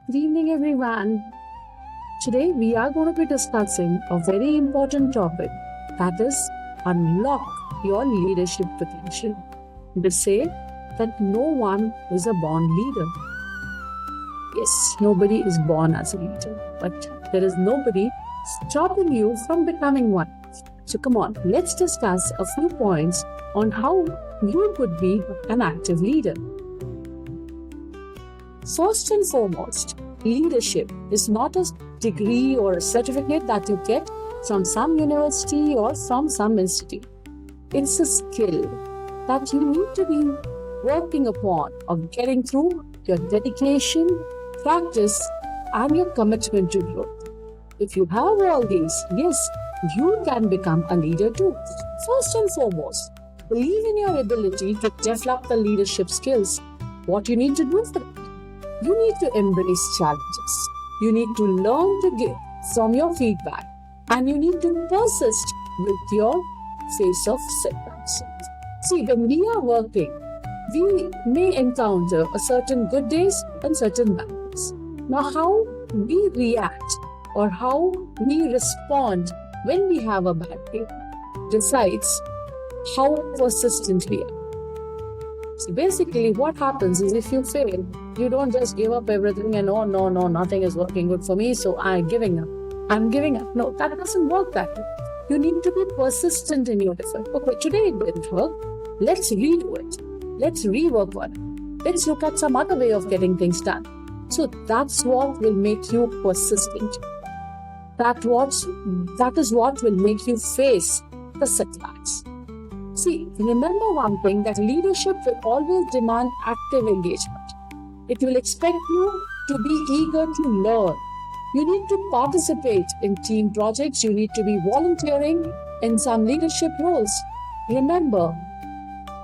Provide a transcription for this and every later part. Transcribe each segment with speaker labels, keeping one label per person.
Speaker 1: Good evening, everyone. Today, we are going to be discussing a very important topic that is unlock your leadership potential. They say that no one is a born leader. Yes, nobody is born as a leader, but there is nobody stopping you from becoming one. So, come on, let's discuss a few points on how you could be an active leader. First and foremost, leadership is not a degree or a certificate that you get from some university or from some institute. It's a skill that you need to be working upon of getting through your dedication, practice, and your commitment to growth. If you have all these, yes, you can become a leader too. First and foremost, believe in your ability to develop the leadership skills. What you need to do for that? You need to embrace challenges. You need to learn to give from your feedback, and you need to persist with your face of setbacks. See, when we are working, we may encounter a certain good days and certain bad days. Now, how we react or how we respond when we have a bad day decides how persistent we are. So basically, what happens is if you fail, you don't just give up everything and oh no, nothing is working good for me, so I'm giving up. No, that doesn't work that way. You need to be persistent in your effort. Okay, today it didn't work. Let's redo it. Let's rework on it. Let's look at some other way of getting things done. So that's what will make you persistent. That is what will make you face the setbacks. See, remember one thing, that leadership will always demand active engagement. It will expect you to be eager to learn. You need to participate in team projects. You need to be volunteering in some leadership roles. Remember,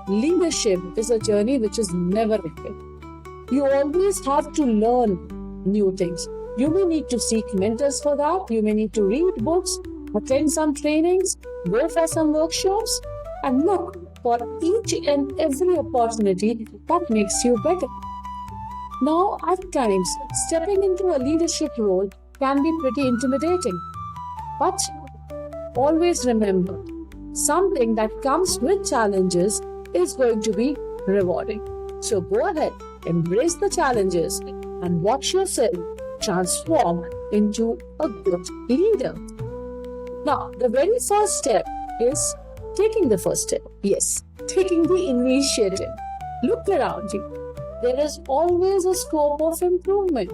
Speaker 1: leadership is a journey which is never ending. You always have to learn new things. You may need to seek mentors for that. You may need to read books, attend some trainings, go for some workshops, and look for each and every opportunity that makes you better. Now, at times, stepping into a leadership role can be pretty intimidating. But always remember, something that comes with challenges is going to be rewarding. So go ahead, embrace the challenges, and watch yourself transform into a good leader. Now, the very first step is taking the first step. Yes, taking the initiative. Look around you. There is always a scope of improvement.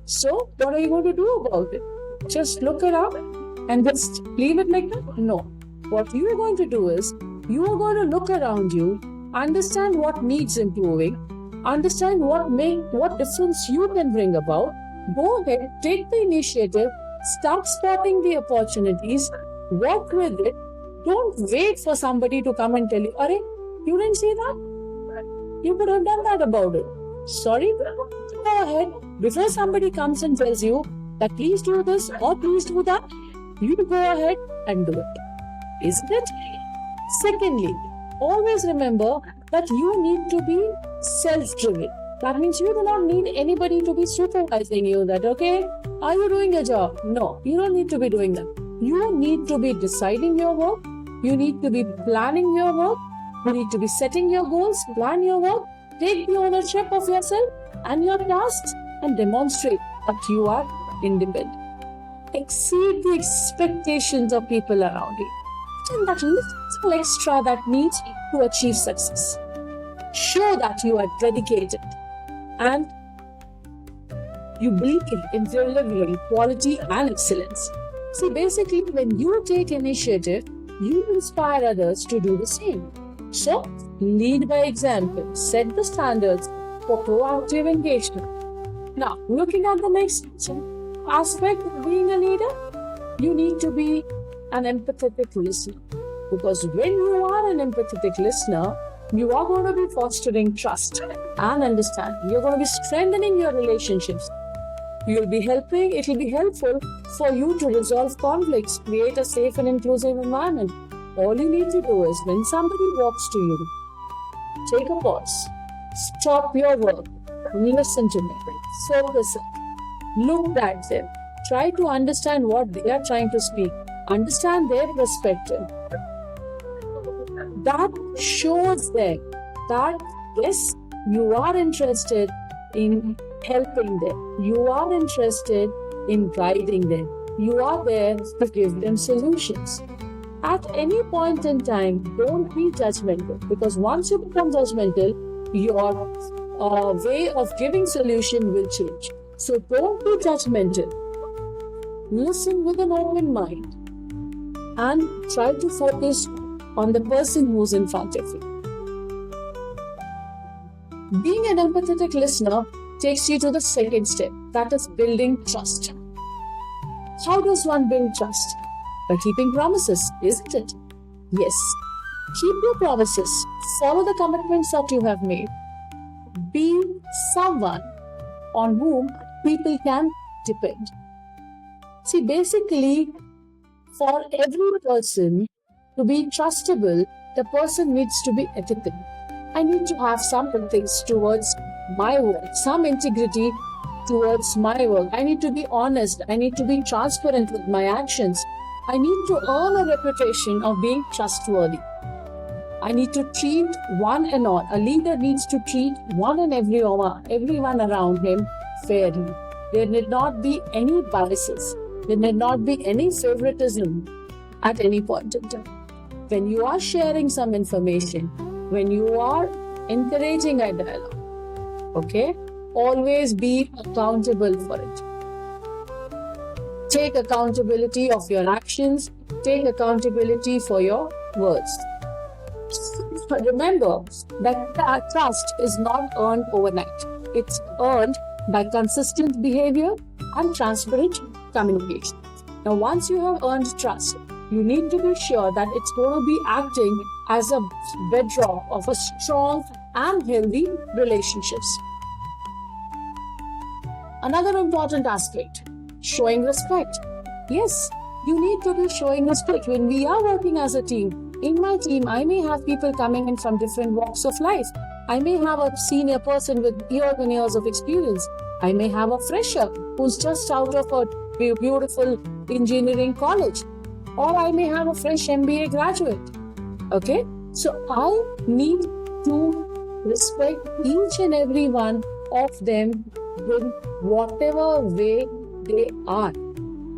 Speaker 1: So, what are you going to do about it? Just look around and just leave it like that? No. What you are going to do is, you are going to look around you, understand what needs improving, understand what difference you can bring about. Go ahead, take the initiative, start spotting the opportunities, work with it. Don't wait for somebody to come and tell you, "Arey, you didn't see that? You could have done that about it." Sorry? Go ahead. Before somebody comes and tells you that please do this or please do that, you go ahead and do it. Isn't it? Secondly, always remember that you need to be self-driven. That means you do not need anybody to be supervising you that, okay, are you doing your job? No, you don't need to be doing that. You need to be deciding your work. You need to be planning your work. You need to be setting your goals, plan your work, take the ownership of yourself and your tasks, and demonstrate that you are independent. Exceed the expectations of people around you. And that little extra that needs to achieve success. Show that you are dedicated and you believe in delivering quality and excellence. See, basically, when you take initiative, you inspire others to do the same. So, lead by example, set the standards for proactive engagement. Now, looking at the next aspect of being a leader, you need to be an empathetic listener. Because when you are an empathetic listener, you are going to be fostering trust and understanding. You're going to be strengthening your relationships. It will be helpful for you to resolve conflicts, create a safe and inclusive environment. All you need to do is, when somebody walks to you, take a pause, stop your work, listen to me, focus, Look at them. Try to understand what they are trying to speak. Understand their perspective. That shows them that yes, you are interested in helping them. You are interested in guiding them. You are there to give them solutions. At any point in time, don't be judgmental, because once you become judgmental, your way of giving solution will change. So don't be judgmental. Listen with an open mind and try to focus on the person who's in front of you. Being an empathetic listener takes you to the second step, that is building trust. How does one build trust? By keeping promises, isn't it? Yes. Keep your promises. Follow the commitments that you have made. Be someone on whom people can depend. See, basically, for every person to be trustable, the person needs to be ethical. I need to have some ethics towards my work, some integrity towards my work. I need to be honest. I need to be transparent with my actions. I need to earn a reputation of being trustworthy. I need to treat one and all. A leader needs to treat one and everyone around him fairly. There need not be any biases. There need not be any favoritism at any point in time. When you are sharing some information, when you are encouraging a dialogue, okay, always be accountable for it. Take accountability of your actions. Take accountability for your words. But remember that trust is not earned overnight. It's earned by consistent behavior and transparent communication. Now, once you have earned trust, you need to be sure that it's going to be acting as a bedrock of a strong and healthy relationships. Another important aspect, showing respect. Yes, you need to be showing respect. When we are working as a team, in my team, I may have people coming in from different walks of life. I may have a senior person with years and years of experience. I may have a fresher who's just out of a beautiful engineering college. Or I may have a fresh MBA graduate. Okay? So I need to respect each and every one of them in whatever way they are.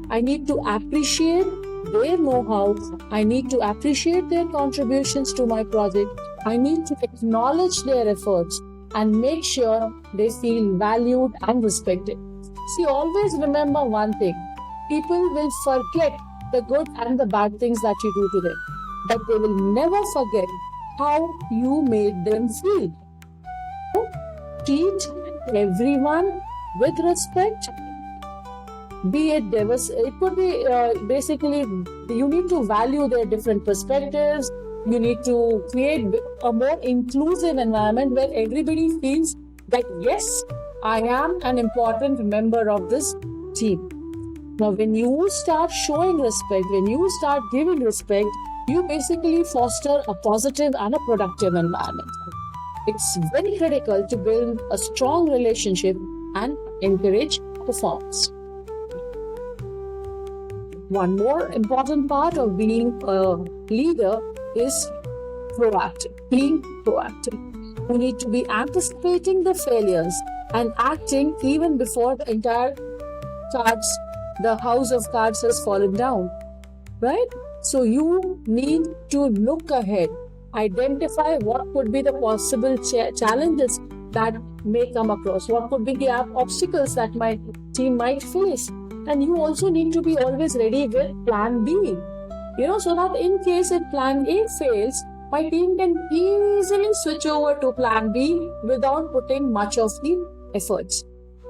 Speaker 1: I need to appreciate their know-how. I need to appreciate their contributions to my project. I need to acknowledge their efforts and make sure they feel valued and respected. See, always remember one thing. People will forget the good and the bad things that you do to them, but they will never forget how you made them feel. Treat everyone with respect. Be it diverse, it could be basically you need to value their different perspectives. You need to create a more inclusive environment where everybody feels that yes, I am an important member of this team. Now, when you start showing respect, when you start giving respect, you basically foster a positive and a productive environment. It's very critical to build a strong relationship and encourage performance. One more important part of being a leader is proactive. Being proactive. You need to be anticipating the failures and acting even before the house of cards has fallen down. Right? So you need to look ahead, identify what could be the possible challenges that may come across, what could be the obstacles that my team might face. And you also need to be always ready with plan B, so that in case if plan A fails, my team can easily switch over to plan B without putting much of the efforts.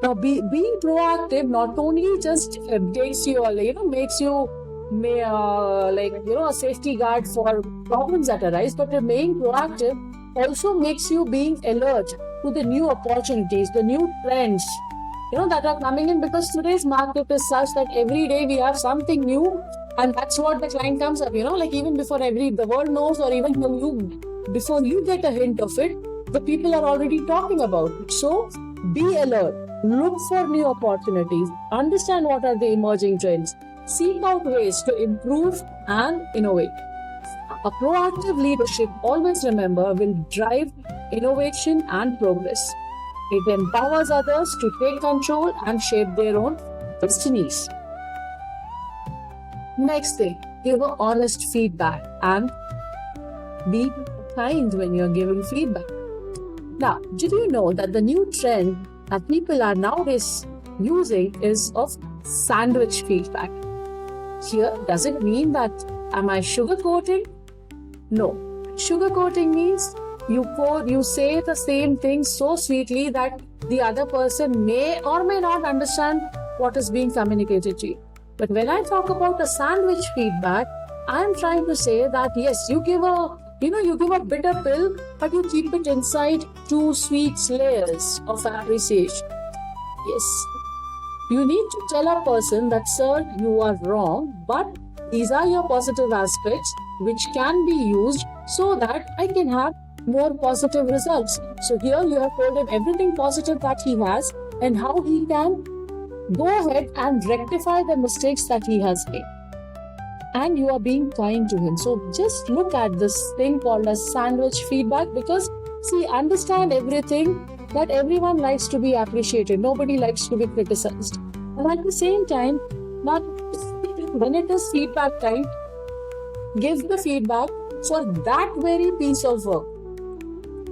Speaker 1: Now, being proactive not only just updates you, makes you a safety guard for problems that arise, but being proactive also makes you being alert to the new opportunities, the new trends, that are coming in, because today's market is such that every day we have something new, and that's what the client comes up, even before the world knows, or even before you get a hint of it, the people are already talking about it. So be alert. Look for new opportunities. Understand what are the emerging trends. Seek out ways to improve and innovate. A proactive leadership, always remember, will drive innovation and progress. It empowers others to take control and shape their own destinies. Next thing, give a honest feedback and be kind when you're giving feedback. Now, did you know that the new trend that people are nowadays using is of sandwich feedback? Here, does it mean that am I sugarcoating? No. Sugarcoating means you say the same thing so sweetly that the other person may or may not understand what is being communicated to you. But when I talk about a sandwich feedback, I am trying to say that yes, you give a bitter pill, but you keep it inside two sweet layers of appreciation. Yes, you need to tell a person that, sir, you are wrong, but these are your positive aspects which can be used so that I can have more positive results. So here you have told him everything positive that he has and how he can go ahead and rectify the mistakes that he has made. And you are being kind to him. So just look at this thing called as sandwich feedback, because see, understand everything that everyone likes to be appreciated. Nobody likes to be criticized. And at the same time, but when it is feedback time, give the feedback for that very piece of work.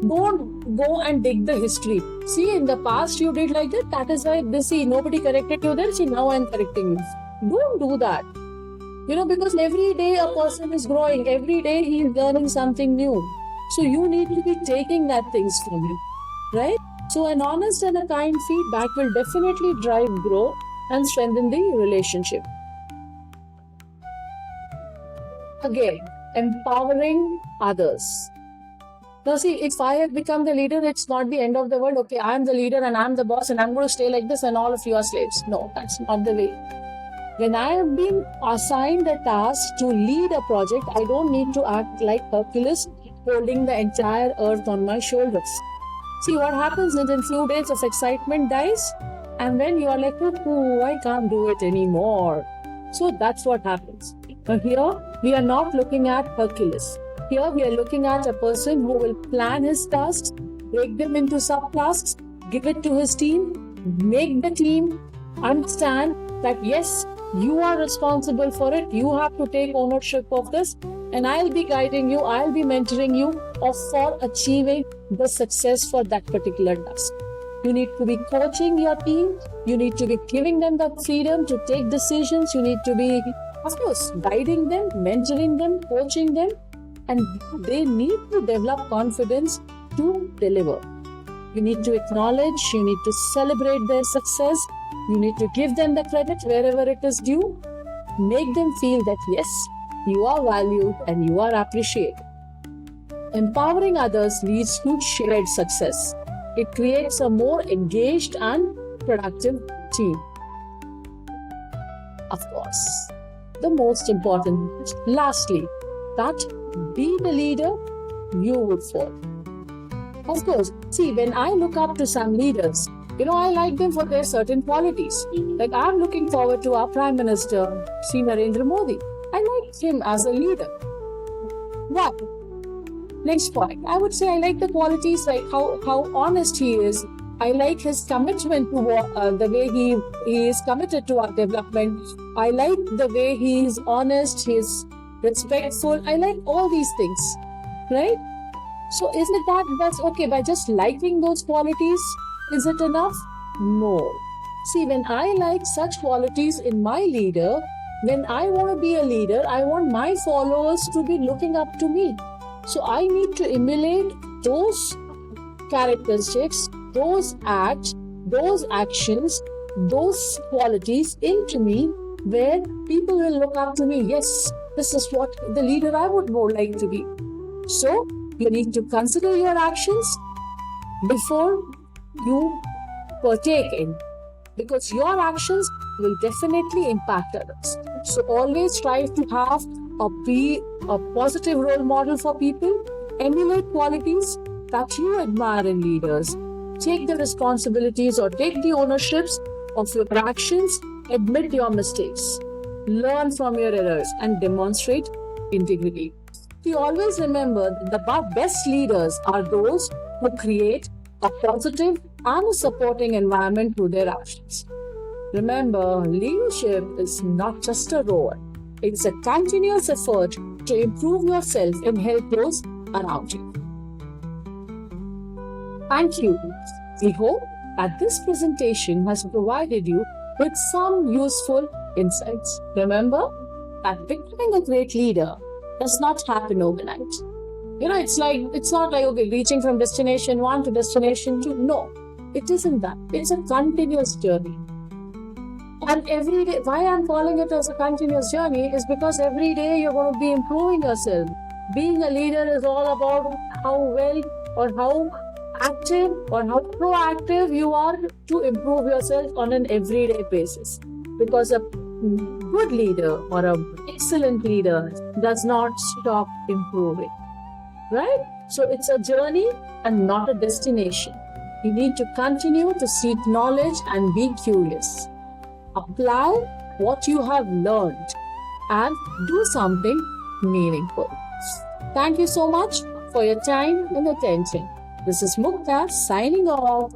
Speaker 1: Don't go and dig the history. See, in the past you did like that is why nobody corrected you then, see now I'm correcting you. Don't do that. Because every day a person is growing, every day he is learning something new. So you need to be taking that things from him, right? So an honest and a kind feedback will definitely drive growth and strengthen the relationship. Again, empowering others. Now see, if I have become the leader, it's not the end of the world. Okay, I'm the leader and I'm the boss and I'm going to stay like this and all of you are slaves. No, that's not the way. When I have been assigned a task to lead a project, I don't need to act like Hercules holding the entire earth on my shoulders. See, what happens is in few days of excitement dies and then you are like, oh, I can't do it anymore. So that's what happens. But here, we are not looking at Hercules. Here, we are looking at a person who will plan his tasks, break them into subtasks, give it to his team, make the team understand that yes, you are responsible for it. You have to take ownership of this, and I'll be guiding you, I'll be mentoring you for achieving the success for that particular task. You need to be coaching your team. You need to be giving them the freedom to take decisions. You need to be, of course, guiding them, mentoring them, coaching them, and they need to develop confidence to deliver. You need to acknowledge, you need to celebrate their success. You need to give them the credit wherever it is due. Make them feel that yes, you are valued and you are appreciated. Empowering others leads to shared success. It creates a more engaged and productive team. Of course, the most important, lastly, that be the leader you would follow. Of course, see, when I look up to some leaders, I like them for their certain qualities. Like I'm looking forward to our Prime Minister, Sri Narendra Modi. I like him as a leader. Why? Next point. I would say I like the qualities like how honest he is. I like his commitment to the way he is committed to our development. I like the way he is honest, he is respectful. I like all these things, right? So isn't it that's okay by just liking those qualities? Is it enough? No. See, when I like such qualities in my leader, when I want to be a leader, I want my followers to be looking up to me. So I need to emulate those characteristics, those acts, those actions, those qualities into me where people will look up to me. Yes, this is what the leader I would more like to be. So you need to consider your actions before you partake in, because your actions will definitely impact others. So always strive to be a positive role model for people, emulate qualities that you admire in leaders, take the responsibilities or take the ownerships of your actions, admit your mistakes, learn from your errors, and demonstrate integrity. We always remember that the best leaders are those who create a positive and a supporting environment through their actions. Remember, leadership is not just a role, it's a continuous effort to improve yourself and help those around you. Thank you. We hope that this presentation has provided you with some useful insights. Remember that becoming a great leader does not happen overnight. It's not like, okay, reaching from destination 1 to destination 2. No, it isn't that. It's a continuous journey. And every day, why I'm calling it as a continuous journey is because every day you're going to be improving yourself. Being a leader is all about how well or how active or how proactive you are to improve yourself on an everyday basis. Because a good leader or an excellent leader does not stop improving. Right? So it's a journey and not a destination. You need to continue to seek knowledge and be curious. Apply what you have learned and do something meaningful. Thank you so much for your time and attention. This is Mukta signing off.